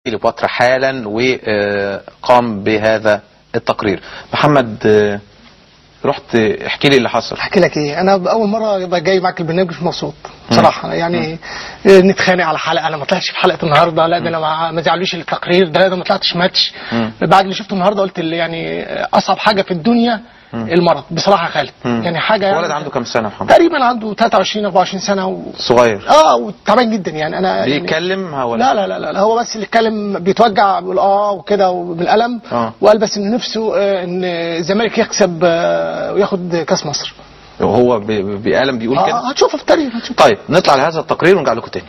كليوباترا حالا وقام بهذا التقرير. محمد رحت احكي لي اللي حصل. احكي لك ايه، انا اول مره يبقى جاي معاك البرنامج مش مبسوط بصراحه. يعني نتخانق على حلقه، انا ما طلعتش في حلقه النهارده، لا ده انا ما زعلوش التقرير ده ما طلعتش ماتش. بعد اللي شفته النهارده قلت اللي يعني اصعب حاجه في الدنيا المرض بصراحه يا خالد. يعني حاجه يعني ولد عنده كام سنه محمد؟ تقريبا عنده 23 24 سنه صغير وتعبان جدا. يعني انا بيتكلم يعني لا هو بس اللي اتكلم بيتوجع بيقول وكده ومن الالم وقال بس ان نفسه ان الزمالك يكسب وياخد كاس مصر. وهو بألم بيقول كده؟ هتشوفه في التقرير. طيب نطلع لهذا التقرير ونرجع لكم تاني.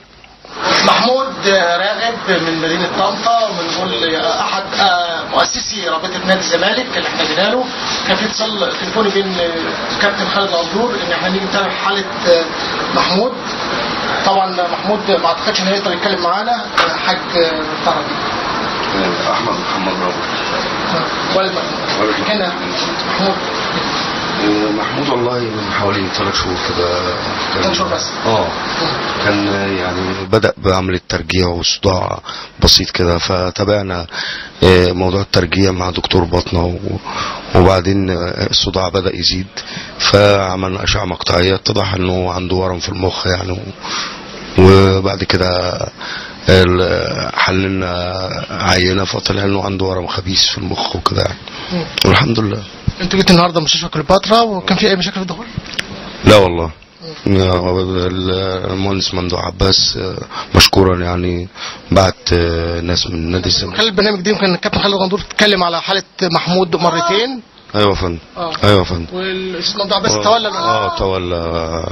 محمود راغب من مدينه طنطا، وبنقول احد مؤسسي رابطه نادي الزمالك اللي احنا جينا له. كان في اتصال تليفوني بين الكابتن خالد الغندور ان احنا نيجي نتابع حاله محمود. طبعا محمود ما اعتقدش انه يقدر يتكلم معانا. حاج طرد احمد محمد رابط والد هنا محمود والله من حوالي 3 شهور كده. 3 شهور بس. كان يعني بدأ بعملية ترجيع وصداع بسيط كده، فتابعنا موضوع الترجيع مع دكتور باطنة، وبعدين الصداع بدأ يزيد، فعملنا أشعة مقطعية اتضح انه عنده ورم في المخ يعني. وبعد كده حللنا عينة فطلع انه عنده ورم خبيث في المخ وكده يعني. والحمد لله. انتوا جيتوا النهارده مستشفى كليوباترا وكان في اي مشاكل في الدخول؟ لا والله، المهندس ممدوح عباس مشكورا يعني بعت ناس من نادي الزمالك. خلال البرنامج دي يمكن الكابتن خالد الغندور اتكلم على حاله محمود مرتين. ايوه يا فندم. ايوه يا فندم. والاستاذ ممدوح عباس تولى تولى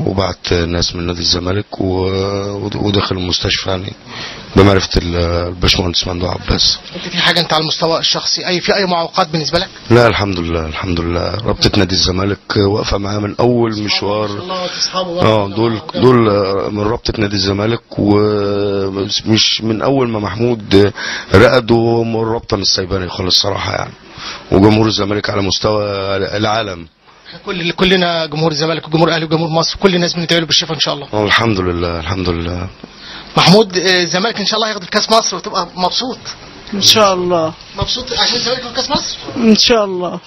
وبعت ناس من نادي الزمالك ودخل المستشفى يعني بمعرفه الباشمهندس ممدوح عباس. انت في حاجه انت على المستوى الشخصي في اي معوقات بالنسبه لك؟ لا الحمد لله الحمد لله، رابطه نادي الزمالك واقفه معاه من اول مشوار. دول من رابطه نادي الزمالك، ومش من اول ما محمود رقد والرابطه مش سايباني خالص صراحه يعني. وجمهور الزمالك على مستوى العالم. كلنا جمهور الزمالك وجمهور الاهلي وجمهور مصر كل الناس بندعي له بالشفاء ان شاء الله. الحمد لله الحمد لله. محمود الزمالك ان شاء الله هياخد كاس مصر وتبقى مبسوط ان شاء الله. مبسوط عشان الزمالك ياخد كاس مصر ان شاء الله.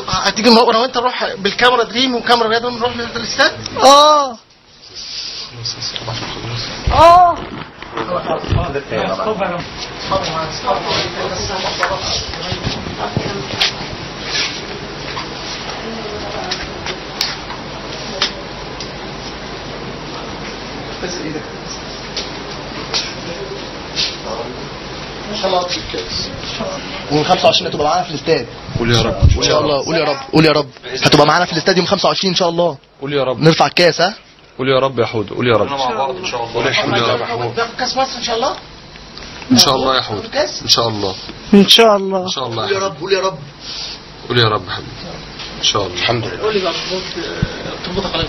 هتيجي انا وانت نروح بالكاميرا دريم وكاميرا رياضه نروح للاستاد؟ ان شاء الله يوم 25 هتبقى معانا في الاستاد. قول يا رب ان شاء الله. قول يا رب قول يا رب. هتبقى معانا في الاستاد يوم 25 ان شاء الله. قول يا رب. نرفع الكاس. قول يا رب يا حود. قول يا رب. مع بعض ان شاء الله. قول يا رب يا حود. كاس مصر ان شاء الله. ان شاء الله يا حود. ان شاء الله. ان شاء الله. ان شاء الله. قول يا رب قول يا رب. قول يا رب يا حبيبي. ان شاء الله. الحمد لله. قول لي بقى تربطك على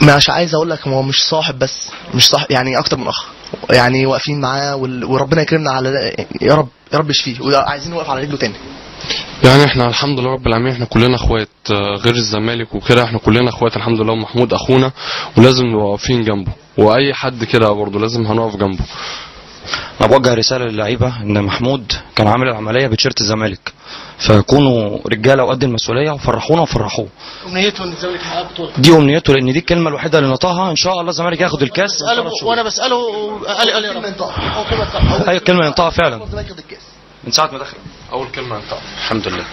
مش عايز اقول لك هو مش صاحب بس، مش صاحب يعني اكتر من اخ يعني، واقفين معاه وربنا يكرمنا على يا رب يا رب يشفيه، وعايزين نوقف على رجله تاني. يعني احنا الحمد لله رب العالمين احنا كلنا اخوات غير الزمالك وكده، احنا كلنا اخوات الحمد لله، ومحمود اخونا ولازم نبقى واقفين جنبه، واي حد كده برضه لازم هنقف جنبه. انا بوجه رساله للعيبه ان محمود كان عامل العمليه بتيشيرت الزمالك، فكونوا رجاله وقد المسؤوليه وفرحونا وفرحوه. امنيته ان الزمالك يحقق بطوله. دي امنيته، لان دي الكلمه الوحيده اللي نطقها. ان شاء الله الزمالك ياخد الكاس. وانا بساله قال يا رب. ايوه كلمه ينطقها فعلا من ساعه ما دخل. اول كلمه ينطقها. الحمد لله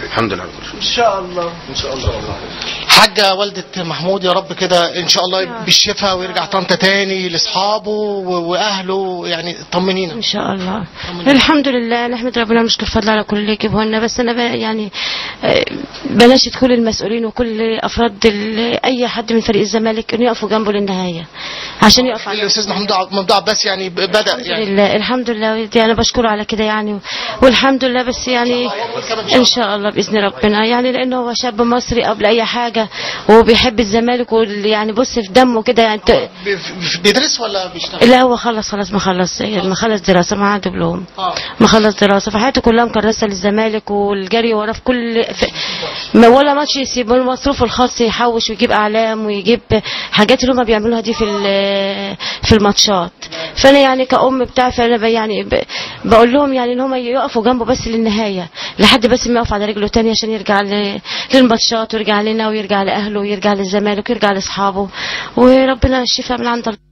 الحمد لله. ان شاء الله. ان شاء الله. حاجه والده محمود يا رب كده ان شاء الله بالشفاء ويرجع طنطا تاني لاصحابه واهله، يعني طمنينا ان شاء الله. الحمد لله نحمد ربنا ونشكر فضله على كل اللي يجيبه لنا. بس انا يعني بناشد كل المسؤولين وكل افراد اي حد من فريق الزمالك انه يقفوا جنبه للنهايه عشان يقف على الاستاذ ممدوح عباس يعني بدا يعني الحمد لله. انا بشكره على كده يعني، والحمد لله. بس يعني ان شاء الله باذن ربنا، يعني لانه هو شاب مصري قبل اي حاجه وبيحب الزمالك، يعني بص في دمه كده يعني. بيدرس ولا بيشتغل؟ لا هو خلص ما خلص دراسه، معاه دبلوم. ما خلص دراسه، فحياته كلها مكرسه للزمالك والجري وراه في كل ولا ماتش يسيب مصروفه الخاص، يحوش ويجيب اعلام ويجيب حاجات اللي هم بيعملوها دي في الماتشات. فانا يعني كأم بتاعي، فانا يعني بقول لهم يعني ان هم يقفوا جنبه بس للنهايه، لحد بس ما يقف على رجله تاني عشان يرجع للماتشات ويرجع لنا ويرجع لاهله ويرجع للزمالك ويرجع لاصحابه، وربنا الشفاء من عند الله.